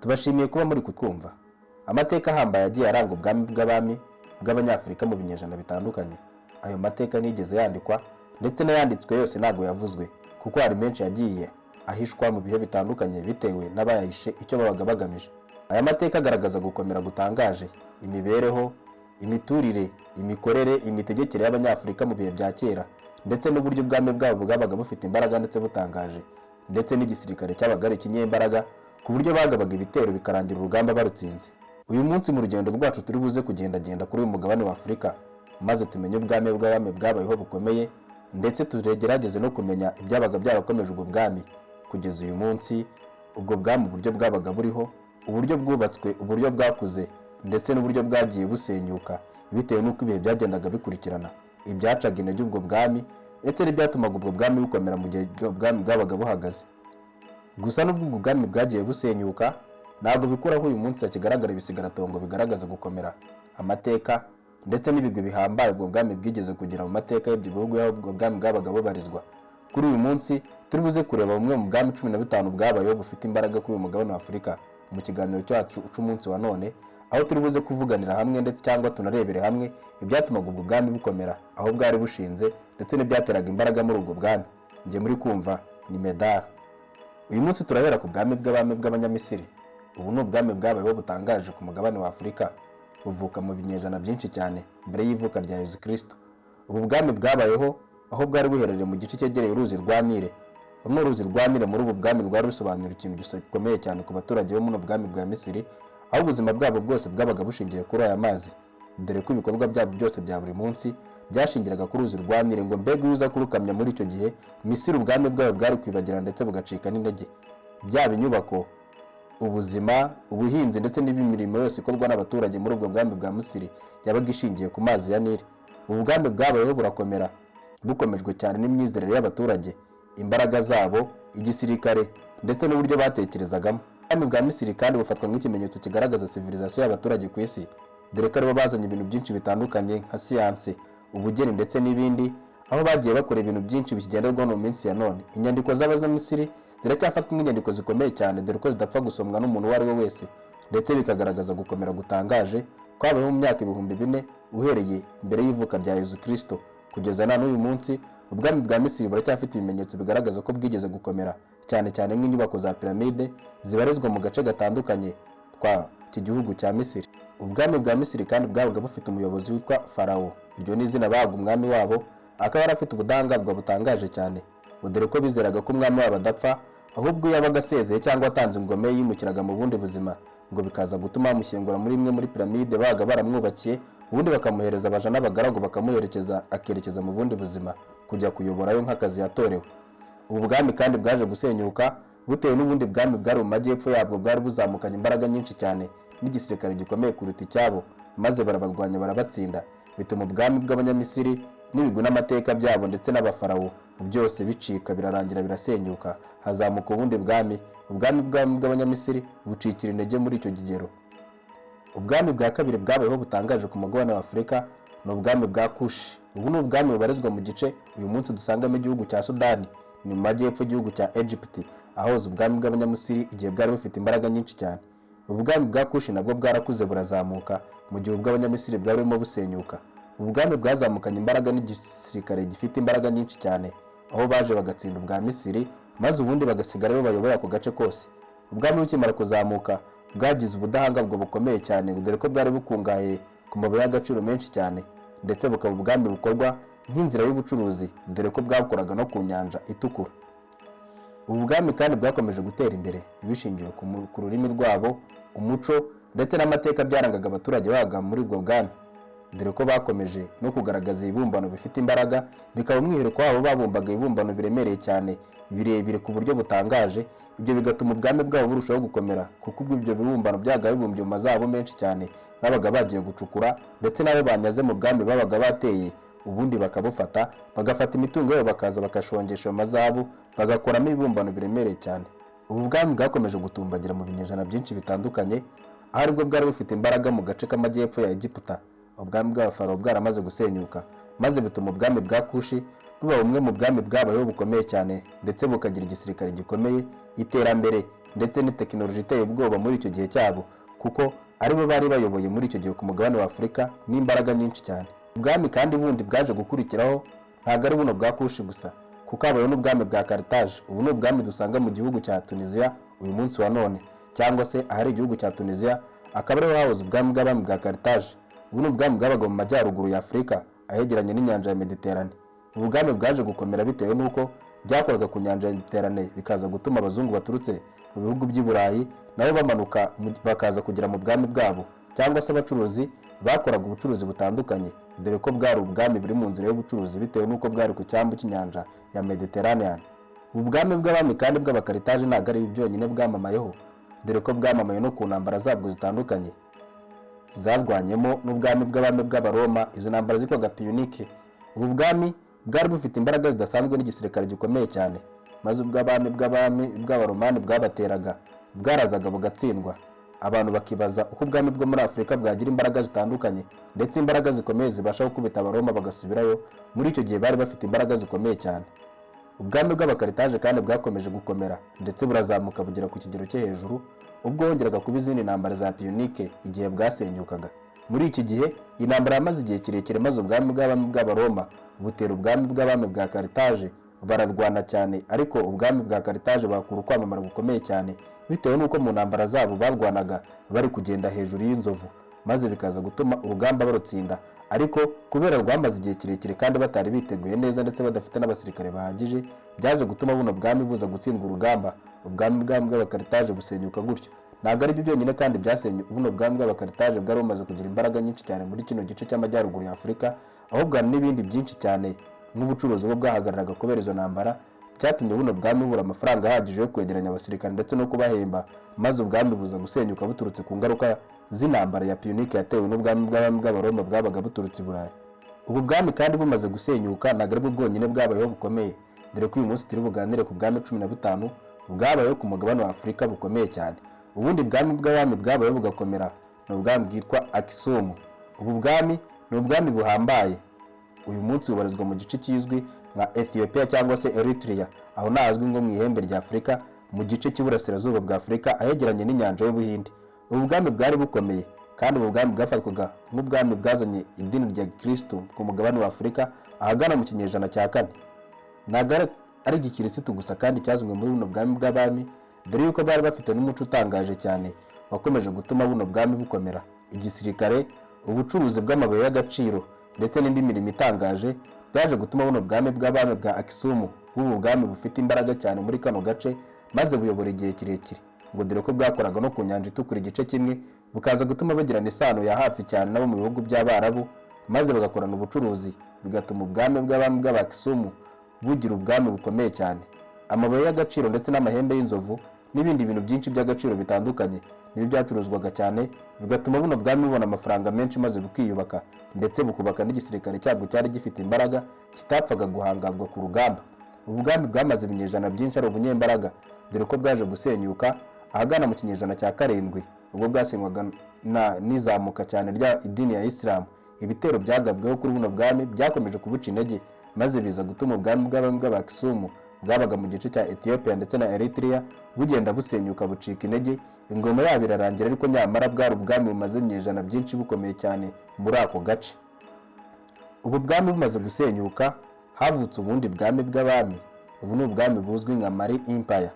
Tubashimiye kuba muri kutwumva. Amateka ahambaye yagiye aranga ubwami bw'abami bw'Abanyafurika mu binyejana bitandukanye. Ayo mateka nigeze yandikwa ndetse n'ayanditswe yose ntago yavuzwe, kuko hari menshi yagiye ahishwa mu bihe bitandukanye bitewe n'abayahishe icyo babaga bagamije. Aya mateka agaragaza gukomera gutangaje, imibereho, imiturire, imikorere, imitegekere y'Abanyafurika mu bihe bya kera, ndetse n'uburyo ubwami bwabo bwabaga bufite imbaraga ndetse butangaje, ndetse n'igisirikare cyabaga ari kinyembaraga ku buryo bagabaga ibitero bikarangira urugamba barutsinze. Uyu munsi mu rugendo rwacu turi buze kugendagenda kuri uyu mugabane wa Afurika, maze tumenye ubwami bw'abami bwabayeho bukomeye, ndetse tugerageze no kumenya ibyabaga byarakomeje ubwo bwami kugeza uyu munsi. Ubwo bwami uburyo bwabaga buriho, uburyo bwubatswe, uburyo bwakuze, ndetse n'uburyo bwagiye busenyuka bitewe n'uko ibihe byagendaga bikurikirana, ibyacaga intege ubwo bwami ndetse n'ibyatumaga ubwo bwami bukomera mu gihe ubwami bwabaga buhagaze. Gusa n'ubwo ubwo bwami bwagiye busenyuka, ntabwo bikuraho uyu munsi hakigaragara ibisigaratongo bigaragaza gukomera, amateka ndetse n'ibigwi bihambaye ubwo bwami bwigeze kugira mu mateka y'ibyo bihugu y'aho ubwo bwami bwabaga bubarizwa. Kuri uyu munsi turi buze kureba bumwe mu bwami 15 bwabayeho bufite imbaraga kuri uyu mugabane wa Afurika mu kiganiro cyacu cy'umunsi wa none, aho turi buze kuvuganira hamwe ndetse cyangwa tunarebere hamwe ibyatumaga ubwo bwami bukomera aho bwari bushinze, ndetse n'ibyateraga imbaraga muri ubwo bwami. Njye muri kumva ni Medar. Uyu munsi turahera ku bwami bw'abami bw'Abanyamisiri. Ubu ni ubwami bwabayeho butangaje ku mugabane wa Afurika, buvuka mu binyejana byinshi cyane mbere y'ivuka rya Yesu Kristo. Ubu bwami bwabayeho aho bwari buherereye mu gice cyegereye uruzi rwa Nile. Uruzi rwa Nile muri ubu bwami rwari rusobanura ikintu gikomeye cyane ku baturage bo mu bwami bwa Misiri, aho ubuzima bwabo bwose bwabaga bushingiye kuri aya mazi, dore ko ibikorwa byabo byose bya buri munsi byashingiraga ku ruzi rwa Nile. Ngo mbega uza kurukamya muri icyo gihe, Misiri ubwami bwayo bwari kwibagira ndetse bugacika n'intege. Byaba inyubako, ubuzima, ubuhinzi ndetse n'imirimo yose ikorwa n'abaturage muri ubwo bwami bwa Misiri yabaga ishingiye ku mazi ya Nile. Ubu bwami bwabayeho burakomera, bukomejwe cyane n'imyizerere y'abaturage, imbaraga zabo, igisirikare ndetse n'uburyo batekerezagamo. Ubwami bwa Misiri kandi bufatwa nk'ikimenyetso kigaragaza civilisation y'abaturage ku isi, dore ko aribo bazanye ibintu byinshi bitandukanye nka siyanse, ubugeni ndetse n'ibindi, aho bagiye bakora ibintu byinshi bikigenderwaho mu minsi ya none. Inyandiko z'Abanyamisiri ziracyafatwa nk'inyandiko zikomeye cyane, dore ko zidapfa gusomwa n'umuntu uwo ari we wese, ndetse bikagaragaza gukomera gutangaje kwabayeho mu myaka 4000 uhereye mbere y'ivuka rya Yesu Kristo kugeza na n'uyu munsi. Ubwami bwa Misiri buracyafite ibimenyetso bigaragaza ko bwigeze gukomera, cyane cyane nk'inyubako za piramide zibarizwa mu gace gatandukanye twa iki gihugu cya Misiri. Ubwami bwa Misiri kandi bwabaga bufite umuyobozi witwa Farawo. Iryo ni izina bahaga umwami wabo, akaba yari afite ubudahangarwa butangaje cyane, dore ko bizeraga ko umwami wabo adapfa, ahubwo yabaga asezeye cyangwa atanze ingome yimukiraga mu bundi buzima, ngo bikaza gutuma bamushyingura muri imwe muri piramide babaga baramwubakiye, ubundi bakamuhereza abaja n'abagaragu bakamuherekeza akerekeza mu bundi buzima kujya kuyoborayo nk'akazi yatorewe. Ubu bwami kandi bwaje gusenyuka butewe n'ubundi bwami bwari mu majyepfo yabwo bwari buzamukanye imbaraga nyinshi cyane n'igisirikare gikomeye kuruta icyabo, maze barabarwanya barabatsinda, bituma ubwami bw'Abanyamisiri n'ibigwi n'amateka byabo ndetse n'abafarawo byose bicika, birarangira birasenyuka, hazamuka ubundi bwami. Ubwami bw'Abanyamisiri bucikira intege muri icyo kigero. Ubwami bwa kabiri bwabayeho butangaje ku mugabane wa Afurika ni ubwami bwa Kushi. Ubu ni ubwami bubarizwa mu gice uyu munsi dusangamo igihugu cya Sudani, ni mu majyepfo y'igihugu cya Egypt, ahoza ubwami bw'Abanyamisiri igihe bwari bufite imbaraga nyinshi cyane. Ubwami bwa Kushi nabwo bwarakuze burazamuka mu gihe ubw'Abanyamisiri bwari burimo busenyuka. Ubwami bwazamukanye imbaraga n'igisirikare gifite imbaraga nyinshi cyane, aho baje bagatsinda ubwa Misiri, maze ubundi bagasigara bo bayoboye ako gace kose. Ubwami bukimara kuzamuka bwagize ubudahangarwa bukomeye cyane, dore ko bwari bukungahaye ku mabuye y'agaciro menshi cyane, ndetse bukaba ubwami bukorwa nk'inzira y'ubucuruzi, dore ko bwakoraga no ku nyanja itukura. Ubu bwami kandi bwakomeje gutera imbere bishingiye ku rurimi rwabo, umuco ndetse n'amateka byarangaga abaturage baga muri ubwo bwami, dore ko bakomeje no kugaragaza ibibumbano bifite imbaraga, bikaba umwihariko wabo babumbaga ibibumbano biremereye cyane birebire ku buryo butangaje. Ibyo bigatuma ubwami bwabo burushaho gukomera, kuko ubwo ibyo bibumbano byaga bibumbye mu mazabo menshi cyane babaga bagiye gucukura, ndetse n'abo banyaze mu bwami babaga bateye, ubundi bakabufata bagafata imitungo yabo bakaza bakashongesha mu mazabu bagakoramo ibibumbano biremereye cyane. Ubu bwami bwakomeje gutumbagira mu binyejana byinshi bitandukanye, aho aribwo bwari bufite imbaraga mu gace k'amajyepfo ya Egiputa. Ubwami bw'Abafarawo bwaramaze gusenyuka, maze bituma ubwami bwa Kushi buba bumwe mu bwami bwabayeho bukomeye cyane, ndetse bukagira igisirikare gikomeye, iterambere ndetse n'itekinoloji iteye ubwoba muri icyo gihe cyabo, kuko aribo bari bayoboye muri icyo gihe ku mugabane wa Afurika n'imbaraga nyinshi cyane. Ubwami kandi bundi bwaje gukurikiraho ntabwo ari buno bwa Kushi gusa, kuko habayeho n'ubwami bwa Carthage. Ubu ni ubwami dusanga mu gihugu cya Tunisia uyu munsi wa none, cyangwa se ahari igihugu cya Tunisia akaba ariho hahoze ubwami bw'abami bwa Carthage. Ubu ni ubwami bwabaga mu majyaruguru ya Afurika ahegeranye n'inyanja ya Mediterane. Ubu bwami bwaje gukomera bitewe n'uko byakoraga ku nyanja ya Mediterane, bikaza gutuma abazungu baturutse mu bihugu by'i Burayi nabo bamanuka bakaza kugera mu bwami bwabo, cyangwa se abacuruzi bakoraga ubucuruzi butandukanye, dore ko bwari ubwami buri mu nzira y'ubucuruzi bitewe n'uko bwari ku cyambu cy'inyanja ya Mediterranean. Ubu bwami bw'abami kandi bw'abakaritaje ntabwo ari byonyine bwamamayeho, dore ko bwamamaye no ku ntambara zabwo zitandukanye zarwanyemo n'ubwami bw'abami bw'abaroma. Izi ntambara zitwaga Punique. Ubu bwami bwari bufite imbaraga zidasanzwe n'igisirikare gikomeye cyane, maze ubw'abami bw'abaromani bwabateraga bwarazaga bugatsindwa. Abantu bakibaza uko ubwami bwo muri Afurika bwagira imbaraga zitandukanye ndetse imbaraga zikomeye zibasha gukubita abaroma bagasubirayo. Muri icyo gihe bari bafite imbaraga zikomeye cyane. Ubwami bw'abakaritaje kandi bwakomeje gukomera ndetse burazamuka bugera ku kigero cyo hejuru ubwo hongeraga kuba izindi ntambara za Punique igihe bwasenyukaga. Muri iki gihe iyi ntambara yamaze igihe kirekire, maze ubwami bw'abami bw'abaroma butera ubwami bw'abami bwa Carthage, bararwana cyane, ariko ubwami bwa Carthage bakura ukwamamara gukomeye cyane bitewe n'uko mu ntambara zabo barwanaga bari kugenda hejuru y'inzovu, maze bikaza gutuma urugamba barutsinda. Ariko kubera rwamaze igihe kirekire kandi batari biteguye neza ndetse badafite n'abasirikare bahagije, byaje gutuma buno bwami buza gutsindwa urugamba, ubwami bw'abakaritaje busenyuka gutyo. Ntabwo ari byo byonyine kandi byasenye. Buno bwami bw'abakaritaje bwari bumaze kugira imbaraga nyinshi cyane muri kino gice cy'amajyaruguru ya Afurika, aho bwana n'ibindi byinshi cyane nk'ubucuruzi bwo bwahagararaga kubera izo ntambara, byatumye buno bwami bubura amafaranga ahagije yo kwegeranya abasirikare ndetse no kubahemba, maze ubwami buza gusenyuka buturutse ku ngaruka z'intambara ya Punique yatewe n'ubwami bw'abaroma bwabaga buturutse i Burayi. Ubu bwami kandi bumaze gusenyuka ntabwo aribwo bwonyine bwabayeho bukomeye, dore ko uyu munsi turi buganire ku bwami 15 bwabayeho ku mugabane wa Afurika bukomeye cyane. Ubundi bwami bw'abami bwabayeho bugakomera ni ubwami bwitwa Aksum. Ubu bwami ni ubwami buhambaye. Uyu munsi bubarizwa mu gice kizwi nka Ethiopia cyangwa se Eritrea, aho nazwi ngo mu ihembe rya Afurika, mu gice cy'iburasirazuba bwa Afurika ahegeranye n'inyanja y'Ubuhinde. Ubu bwami bwari bukomeye kandi ubu bwami bwafatwaga nk'ubwami bwazanye idini rya Kristo ku mugabane wa Afurika ahagana mu kinyejana cya 4. Ntabwo ari igikirisitu gusa kandi cyazanywe muri buno bwami bw'abami, dore yuko bari bafite n'umuco utangaje cyane wakomeje gutuma buno bwami bukomera. Igisirikare, ubucuruzi bw'amabuye y'agaciro ndetse n'indi mirimo itangaje byaje gutuma buno bwami bw'abami bwa Aksum buba ubwami bufite imbaraga cyane muri kano gace, maze buyobora igihe kirekire, ngo dore ko bwakoraga no ku nyanja itukura igice kimwe, bukaza gutuma bagirana isano ya hafi cyane nabo mu bihugu by'Abarabu, maze bagakorana ubucuruzi, bigatuma ubwami bw'abami bw'Aksum bugira ubwami bukomeye cyane. Amabuye y'agaciro ndetse n'amahembe y'inzovu n'ibindi bintu byinshi by'agaciro bitandukanye nibi byacuruzwaga cyane, bigatuma buno bwami bubona amafaranga menshi, maze bukiyubaka ndetse bukubaka n'igisirikare cyabwo cyari gifite imbaraga kitapfaga guhangazwa ku rugamba. Ubu bwami bwamaze ibinyejana byinshi ari ubunyembaraga, dore ko bwaje gusenyuka ahagana mu kinyejana cya 7 ubwo bwasenywaga n'izamuka cyane rya idini ya Islam. Ibitero byagabweho kuri buno bwami byakomeje kubuca intege, maze biza gutuma ubwami bw'abami bw'Aksum bwabaga mu gice cya Ethiopia ndetse na Eritrea bugenda busenyuka bucika intege. Ingoma yabo irarangira, ariko nyamara bwari ubwami bumaze imyejana byinshi bukomeye cyane muri ako gace. Ubu bwami bumaze gusenyuka havutse ubundi bwami bw'abami. Ubu ni ubwami buzwi nka Mali Empire.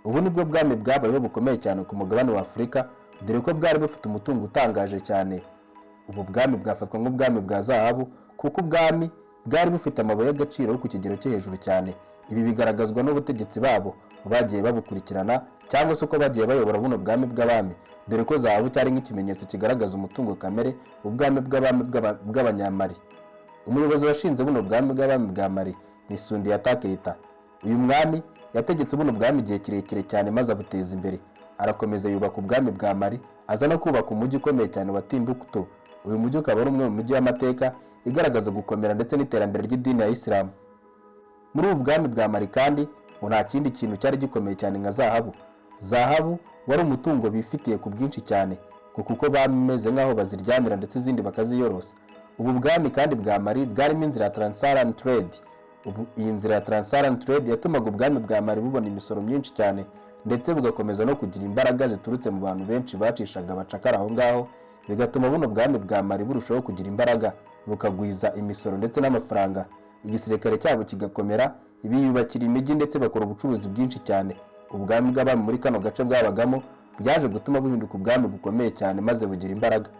Ubu nibwo bwami bwabayeho bukomeye cyane ku mugabane wa Afurika, dore ko bwari bufite umutungo utangaje cyane. Ubu bwami bwafatwa nk'ubwami bwa zahabu kuko ubwami bwari bufite amabuye y'agaciro ku kigero cyo hejuru cyane. Ibi bigaragazwa n'ubutegetsi babo bagiye babukurikirana cyangwa se uko bagiye bayobora buno bwami bw'abami, dore ko zahabu cyari nk'ikimenyetso kigaragaza umutungo kamere ubwami bw'abami bw'abanyamali. Umuyobozi washinze buno bwami bw'abami bwa Mali ni Sundiata Keita. Uyu mwami yategetse buno bwami igihe kirekire cyane, maze abuteza imbere. Arakomeza yubaka ubwami bwa Mali, aza no kubaka umujyi ukomeye cyane wa Timbuktu. Uyu mujyi ukaba ari umwe mu mujyi y'amateka igaragaza gukomera ndetse n'iterambere ry'idini ya Islam. Muri ubu bwami bwa Mali kandi ngo nta kindi kintu cyari gikomeye cyane nka zahabu. Zahabu wari umutungo bifitiye ku bwinshi cyane, kuko bameze nk'aho baziryamira ndetse izindi bakaziyorosa. Ubu bwami kandi bwa Mali bwarimo inzira ya Trans-Saharan Trade. Ubu iyi nzira ya Trans-Saharan Trade yatumaga ubwami bwa Mali bubona imisoro myinshi cyane ndetse bugakomeza no kugira imbaraga ziturutse mu bantu benshi bacishaga abacakara aho ngaho, bigatuma buno bwami bwa Mali burushaho kugira imbaraga, bukagwiza imisoro ndetse n'amafaranga, igisirikare cyabo kigakomera, biyubakira imijyi ndetse bakora ubucuruzi bwinshi cyane. Ubwami bw'abami muri kano gace bwabagamo byaje gutuma buhinduka ubwami bukomeye cyane maze bugira imbaraga.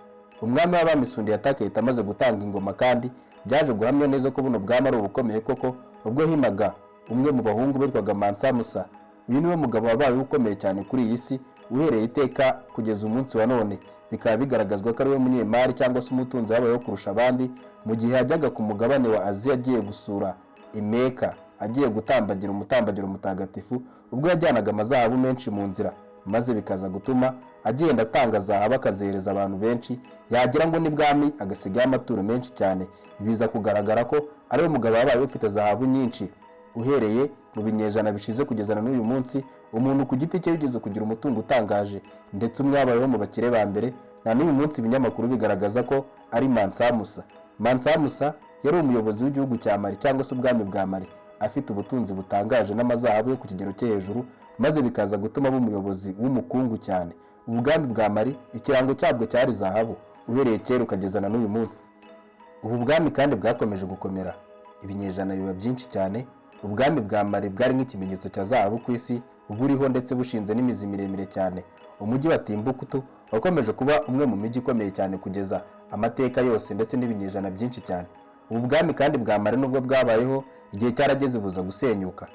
Umwami w'abami Sundiata Keita amaze gutanga ingoma kandi byaje guhamya neza ko buno bwami ari ubukomeye koko, ubwo himaga umwe mu bahungu bitwaga Mansa Musa. Uyu niwe mugabo wabaye ukomeye cyane kuri iyi si uhereye iteka kugeza umunsi wa none, bikaba bigaragazwa ko ari we munyemari cyangwa se umutunzi wabayeho kurusha abandi mu gihe yajyaga ku mugabane wa Aziya agiye gusura Imeka, agiye gutambagira umutambagiro mutagatifu, ubwo yajyanaga amazahabu menshi mu nzira, maze bikaza gutuma agenda atanga zahabu akazihereza abantu benshi, yagira ngo n'ibwami agasigaho amaturo menshi cyane. Biza kugaragara ko ari we mugabo wabaye ufite zahabu nyinshi uhereye mu binyejana bishize kugeza na n'uyu munsi. Umuntu ku giti cye yigeze kugira umutungo utangaje, ndetse umwe wabayeho mu bakire ba mbere, na n'uyu munsi ibinyamakuru bigaragaza ko ari Mansa Musa. Mansa Musa yari umuyobozi w'igihugu cya Mali cyangwa se ubwami bwa Mali, afite ubutunzi butangaje n'amazahabu yo ku kigero cye hejuru, maze bikaza gutuma aba umuyobozi w'umukungu cyane. Ubwami bwa Mali ikirango cyabwo cyari zahabu uhereye kera ukageza na n'uyu munsi. Ubu bwami kandi bwakomeje gukomera, ibinyejana biba byinshi cyane. Ubwami bwa Mali bwari nk'ikimenyetso cya zahabu ku isi, buriho ndetse bushinze n'imizi miremire cyane. Umujyi wa Timbuktu wakomeje kuba umwe mu mijyi ikomeye cyane kugeza amateka yose ndetse n'ibinyejana byinshi cyane. Ubu bwami kandi bwa Mali nubwo bwabayeho, igihe cyarageze buza gusenyuka.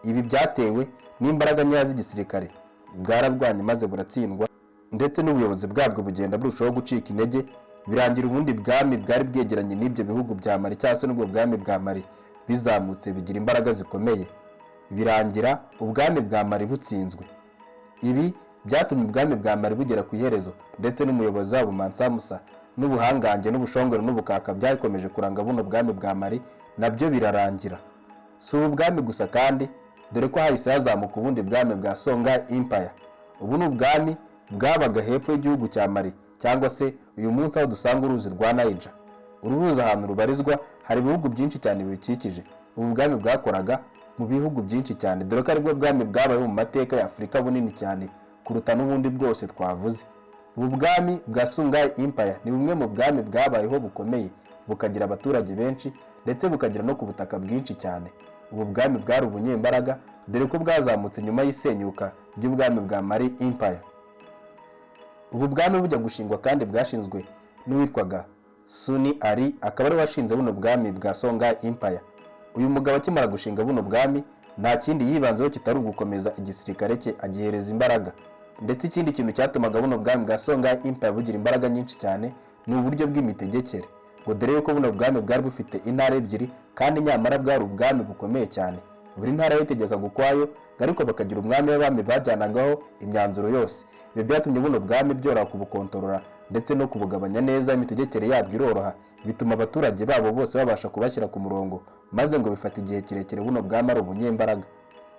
Ibi byatewe n'imbaraga nkeya z'igisirikare, bwararwanye maze buratsindwa, ndetse n'ubuyobozi bwabwo bugenda burushaho gucika intege, birangira ubundi bwami bwari bwegeranye n'ibyo bihugu bya Mali cyangwa se n'ubwo bwami bwa Mali bizamutse bigira imbaraga zikomeye, birangira ubwami bwa Mali butsinzwe. Ibi byatumye ubwami bwa Mali bugera ku iherezo, ndetse n'umuyobozi wabo Mansa Musa n'ubuhangange n'ubushongore n'ubukaka byakomeje kuranga buno bwami bwa Mali nabyo birarangira. Si ubu bwami gusa kandi, dore ko hahise hazamuka ubundi bwami bwa Songhai Empire. Ubu ni ubwami bwabaga hepfo y'igihugu cya Mali, cyangwa se uyu munsi aho dusanga uruzi rwa Niger. Uru ruzi ahantu rubarizwa hari ibihugu byinshi cyane bibikikije. Ubu bwami bwakoraga mu bihugu byinshi cyane, dore ko aribwo bwami bwabayeho mu mateka ya Afurika bunini cyane kuruta n'ubundi bwose twavuze. Ubu bwami bwa Songhai Empire ni bumwe mu bwami bwabayeho bukomeye, bukagira abaturage benshi ndetse bukagira no ku butaka bwinshi cyane. Ubu bwami bwari ubunyembaraga, dore ko bwazamutse nyuma y'isenyuka ry'ubwami bwa Mali Empire. Ubu bwami bujya gushingwa kandi bwashinzwe n'uwitwaga Suni Ali, akaba ari washinze buno bwami bwa Songhai Empire. Uyu mugabo akimara gushinga buno bwami nta kindi yibanzeho kitari ugukomeza igisirikare cye agihereza imbaraga, ndetse ikindi kintu cyatumaga buno bwami bwa Songhai Empire bugira imbaraga nyinshi cyane ni uburyo bw'imitegekere. Ngo dore yuko buno bwami bwari bufite intara ebyiri kandi nyamara bwari ubwami bukomeye cyane, buri ntara yitegekaga ukwayo, ariko bakagira umwami w'abami bajyanagaho imyanzuro yose. Ibi byatumye buno bwami byoroha kubukontorora ndetse no kubugabanya neza, imitegekere yabwo iroroha, bituma abaturage babo bose babasha kubashyira ku murongo, maze ngo bifata igihe kirekire buno bwami ari ubunyembaraga.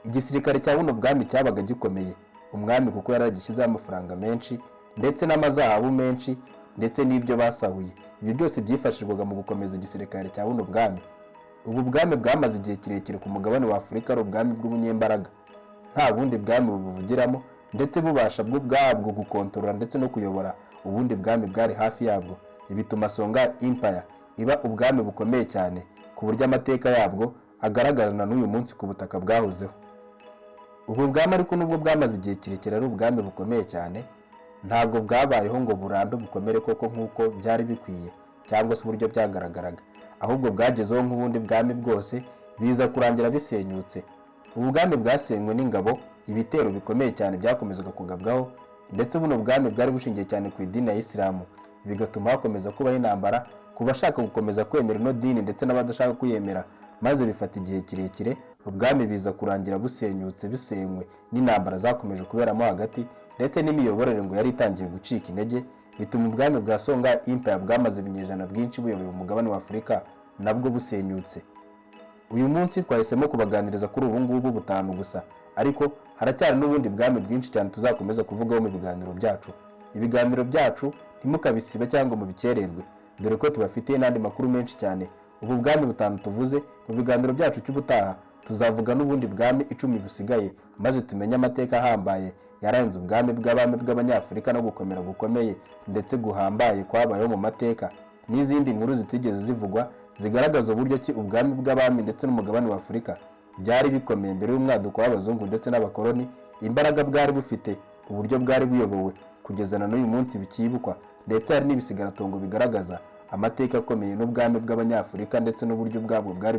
Igisirikare cya buno bwami cyabaga gikomeye, umwami kuko yaragishyizeho amafaranga menshi ndetse n'amazahabu menshi ndetse n'ibyo basahuye. Ibi byose byifashishwaga mu gukomeza igisirikare cya buno bwami. Ubu bwami bwamaze igihe kirekire ku mugabane wa Afurika ari ubwami bw'ubunyembaraga, nta bundi bwami bubuvugiramo, ndetse bubasha bwo ubwabwo gukontorora ndetse no kuyobora ubundi bwami bwari hafi yabwo. Ibi bituma Songhai Empire iba ubwami bukomeye cyane ku buryo amateka yabwo agaragara n'uyu munsi ku butaka bwahozeho. Ubu bwami ariko nubwo bwamaze igihe kirekire ari ubwami bukomeye cyane, ntabwo bwabayeho ngo burambe bukomere koko nk'uko byari bikwiye cyangwa se uburyo byagaragaraga, ahubwo bwagezeho nk'ubundi bwami bwose biza kurangira bisenyutse. Ubu bwami bwasenywe n'ingabo, ibitero bikomeye cyane byakomezaga kugabwaho, ndetse buno bwami bwari bushingiye cyane ku idini ya Isilamu, bigatuma hakomeza kubaho intambara ku bashaka gukomeza kwemera ino dini ndetse n'abadashaka kuyemera, maze bifata igihe kirekire. Ubwami biza kurangira busenyutse, bisenywe n'intambara zakomeje kuberamo hagati, ndetse n'imiyoborere ngo yari itangiye gucika intege, bituma ubwami bwa Songhai Empire bwamaze ibinyejana byinshi buyoboye umugabane wa Afurika nabwo busenyutse. Uyu munsi twahisemo kubaganiriza kuri ubu ngubu butanu gusa, ariko haracyari n'ubundi bwami bwinshi cyane tuzakomeza kuvugaho mu biganiro byacu. Ibiganiro byacu ntimukabisibe cyangwa mu bikererwe, dore ko tubafitiye n'andi makuru menshi cyane. Ubu bwami butanu tuvuze mu biganiro byacu cy'ubutaha tuzavuga n'ubundi bwami 10 busigaye maze tumenye amateka ahambaye yaranze ubwami bw'abami bw'abanyafurika no gukomera gukomeye ndetse guhambaye kwabayeho mu mateka, n'izindi nkuru zitigeze zivugwa zigaragaza uburyo ki ubwami bw'abami ndetse n'umugabane wa Afurika byari bikomeye mbere y'umwaduko w'abazungu ndetse n'abakoloni, imbaraga bwari bufite, uburyo bwari buyobowe kugeza na n'uyu munsi bikibukwa, ndetse hari n'ibisigaratongo bigaragaza amateka akomeye n'ubwami bw'abanyafurika ndetse n'uburyo bwabo bwari